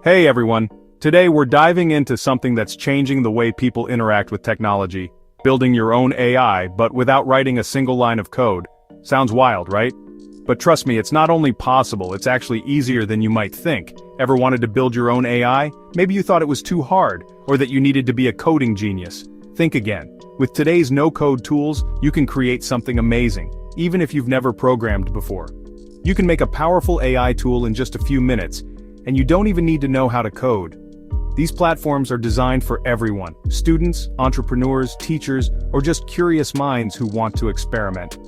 Hey everyone, today we're diving into something that's changing the way people interact with technology, building your own AI but without writing a single line of code. Sounds wild, right? But trust me, it's not only possible, it's actually easier than you might think. Ever wanted to build your own AI? Maybe you thought it was too hard, or that you needed to be a coding genius. Think again. With today's no-code tools, you can create something amazing, even if you've never programmed before. You can make a powerful AI tool in just a few minutes, and you don't even need to know how to code. These platforms are designed for everyone: students, entrepreneurs, teachers, or just curious minds who want to experiment.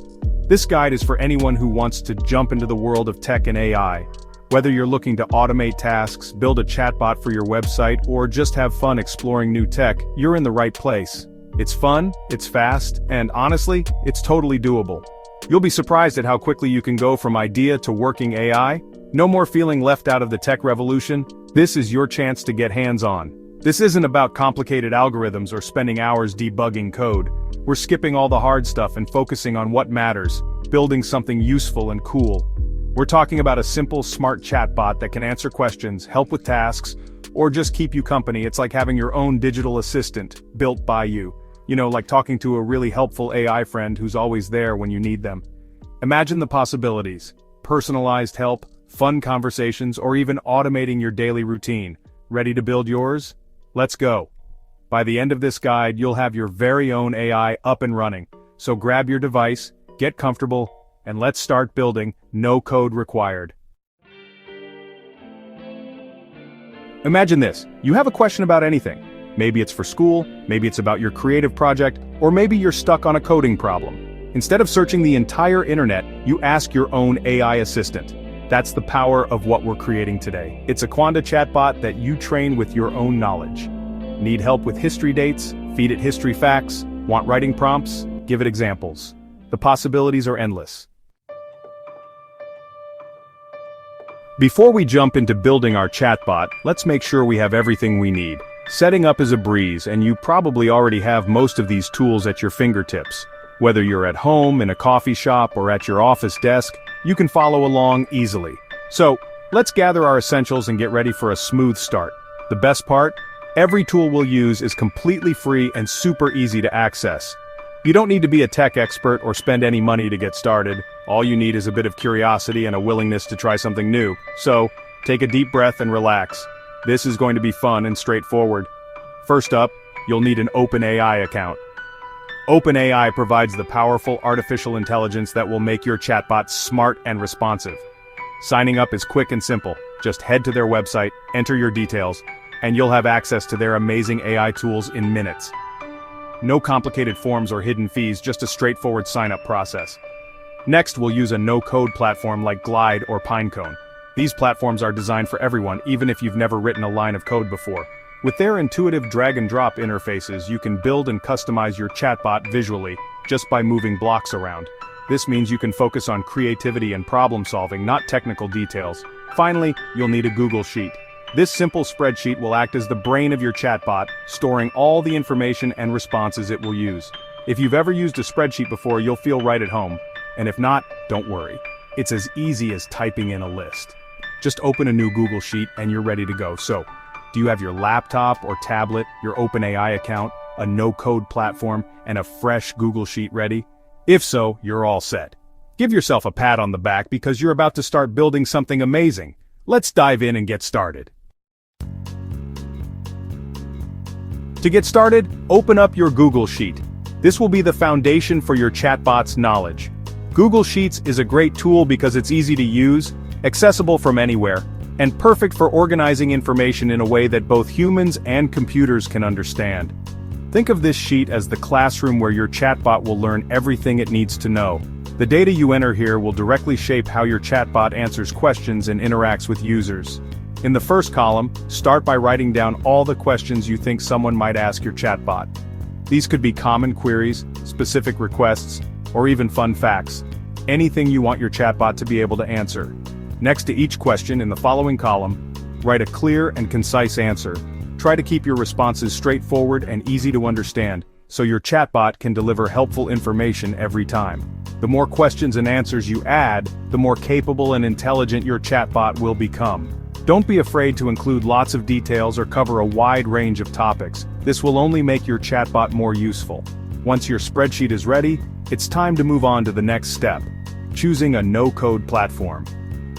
This guide is for anyone who wants to jump into the world of tech and AI. Whether you're looking to automate tasks, build a chatbot for your website, or just have fun exploring new tech, you're in the right place. It's fun, it's fast, and honestly, it's totally doable. You'll be surprised at how quickly you can go from idea to working AI. No more feeling left out of the tech revolution. This is your chance to get hands-on. This isn't about complicated algorithms or spending hours debugging code. We're skipping all the hard stuff and focusing on what matters, building something useful and cool. We're talking about a simple, smart chatbot that can answer questions, help with tasks, or just keep you company. It's like having your own digital assistant, built by you. You know, like talking to a really helpful AI friend who's always there when you need them. Imagine the possibilities: personalized help, fun conversations, or even automating your daily routine. Ready to build yours? Let's go. By the end of this guide, you'll have your very own AI up and running. So grab your device, get comfortable, and let's start building, no code required. Imagine this: you have a question about anything. Maybe it's for school, maybe it's about your creative project, or maybe you're stuck on a coding problem. Instead of searching the entire internet, you ask your own AI assistant. That's the power of what we're creating today. It's a Quanda chatbot that you train with your own knowledge. Need help with history dates? Feed it history facts. Want writing prompts? Give it examples. The possibilities are endless. Before we jump into building our chatbot, let's make sure we have everything we need. Setting up is a breeze, and you probably already have most of these tools at your fingertips. Whether you're at home, in a coffee shop, or at your office desk, you can follow along easily. So, let's gather our essentials and get ready for a smooth start. The best part? Every tool we'll use is completely free and super easy to access. You don't need to be a tech expert or spend any money to get started. All you need is a bit of curiosity and a willingness to try something new. So, take a deep breath and relax. This is going to be fun and straightforward. First up, you'll need an OpenAI account. OpenAI provides the powerful artificial intelligence that will make your chatbot smart and responsive. Signing up is quick and simple. Just head to their website, enter your details, and you'll have access to their amazing AI tools in minutes. No complicated forms or hidden fees, just a straightforward sign-up process. Next, we'll use a no-code platform like Glide or Pinecone. These platforms are designed for everyone, even if you've never written a line of code before. With their intuitive drag-and-drop interfaces, you can build and customize your chatbot visually, just by moving blocks around. This means you can focus on creativity and problem-solving, not technical details. Finally, you'll need a Google Sheet. This simple spreadsheet will act as the brain of your chatbot, storing all the information and responses it will use. If you've ever used a spreadsheet before, you'll feel right at home. And if not, don't worry. It's as easy as typing in a list. Just open a new Google Sheet and you're ready to go. So, do you have your laptop or tablet, your OpenAI account, a no-code platform, and a fresh Google Sheet ready? If so, you're all set. Give yourself a pat on the back because you're about to start building something amazing. Let's dive in and get started. To get started, open up your Google Sheet. This will be the foundation for your chatbot's knowledge. Google Sheets is a great tool because it's easy to use, accessible from anywhere, and perfect for organizing information in a way that both humans and computers can understand. Think of this sheet as the classroom where your chatbot will learn everything it needs to know. The data you enter here will directly shape how your chatbot answers questions and interacts with users. In the first column, start by writing down all the questions you think someone might ask your chatbot. These could be common queries, specific requests, or even fun facts. Anything you want your chatbot to be able to answer. Next to each question in the following column, write a clear and concise answer. Try to keep your responses straightforward and easy to understand, so your chatbot can deliver helpful information every time. The more questions and answers you add, the more capable and intelligent your chatbot will become. Don't be afraid to include lots of details or cover a wide range of topics. This will only make your chatbot more useful. Once your spreadsheet is ready, it's time to move on to the next step: choosing a no-code platform.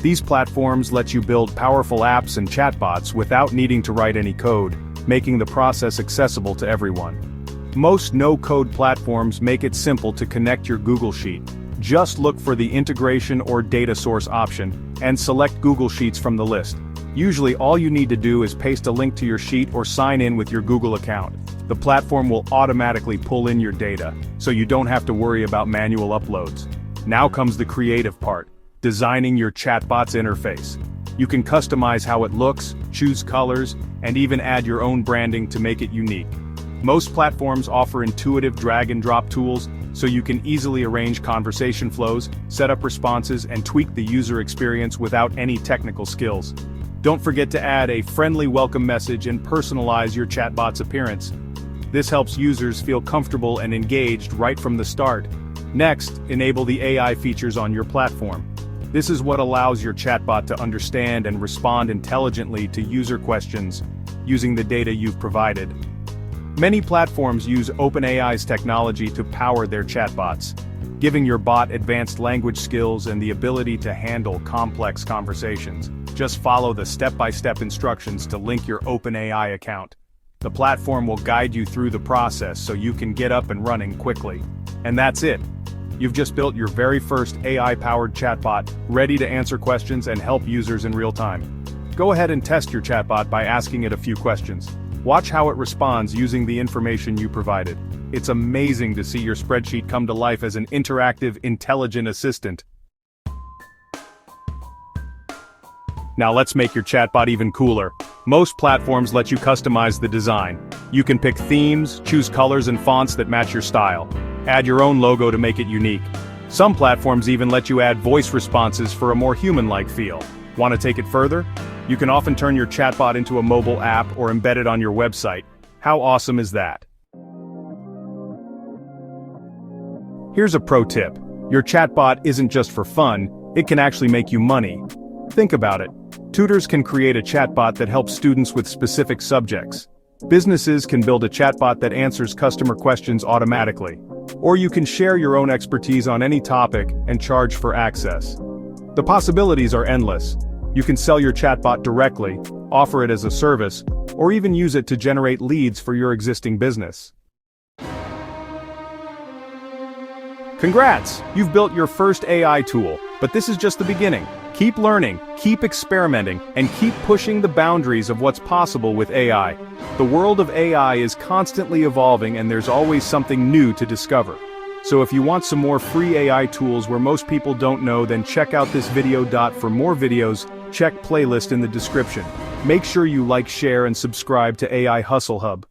These platforms let you build powerful apps and chatbots without needing to write any code, making the process accessible to everyone. Most no-code platforms make it simple to connect your Google Sheet. Just look for the integration or data source option, and select Google Sheets from the list. Usually all you need to do is paste a link to your sheet or sign in with your Google account. The platform will automatically pull in your data, so you don't have to worry about manual uploads. Now comes the creative part: designing your chatbot's interface. You can customize how it looks, choose colors, and even add your own branding to make it unique. Most platforms offer intuitive drag-and-drop tools, so you can easily arrange conversation flows, set up responses, and tweak the user experience without any technical skills. Don't forget to add a friendly welcome message and personalize your chatbot's appearance. This helps users feel comfortable and engaged right from the start. Next, enable the AI features on your platform. This is what allows your chatbot to understand and respond intelligently to user questions, using the data you've provided. Many platforms use OpenAI's technology to power their chatbots, giving your bot advanced language skills and the ability to handle complex conversations. Just follow the step-by-step instructions to link your OpenAI account. The platform will guide you through the process so you can get up and running quickly. And that's it. You've just built your very first AI-powered chatbot, ready to answer questions and help users in real time. Go ahead and test your chatbot by asking it a few questions. Watch how it responds using the information you provided. It's amazing to see your spreadsheet come to life as an interactive, intelligent assistant. Now let's make your chatbot even cooler. Most platforms let you customize the design. You can pick themes, choose colors and fonts that match your style. Add your own logo to make it unique. Some platforms even let you add voice responses for a more human-like feel. Want to take it further? You can often turn your chatbot into a mobile app or embed it on your website. How awesome is that? Here's a pro tip. Your chatbot isn't just for fun, it can actually make you money. Think about it. Tutors can create a chatbot that helps students with specific subjects. Businesses can build a chatbot that answers customer questions automatically. Or you can share your own expertise on any topic and charge for access. The possibilities are endless. You can sell your chatbot directly, offer it as a service, or even use it to generate leads for your existing business. Congrats! You've built your first AI tool, but this is just the beginning. Keep learning, keep experimenting, and keep pushing the boundaries of what's possible with AI. The world of AI is constantly evolving and there's always something new to discover. So if you want some more free AI tools where most people don't know, then check out this video. For more videos, check playlist in the description. Make sure you like, share, and subscribe to AI Hustle Hub.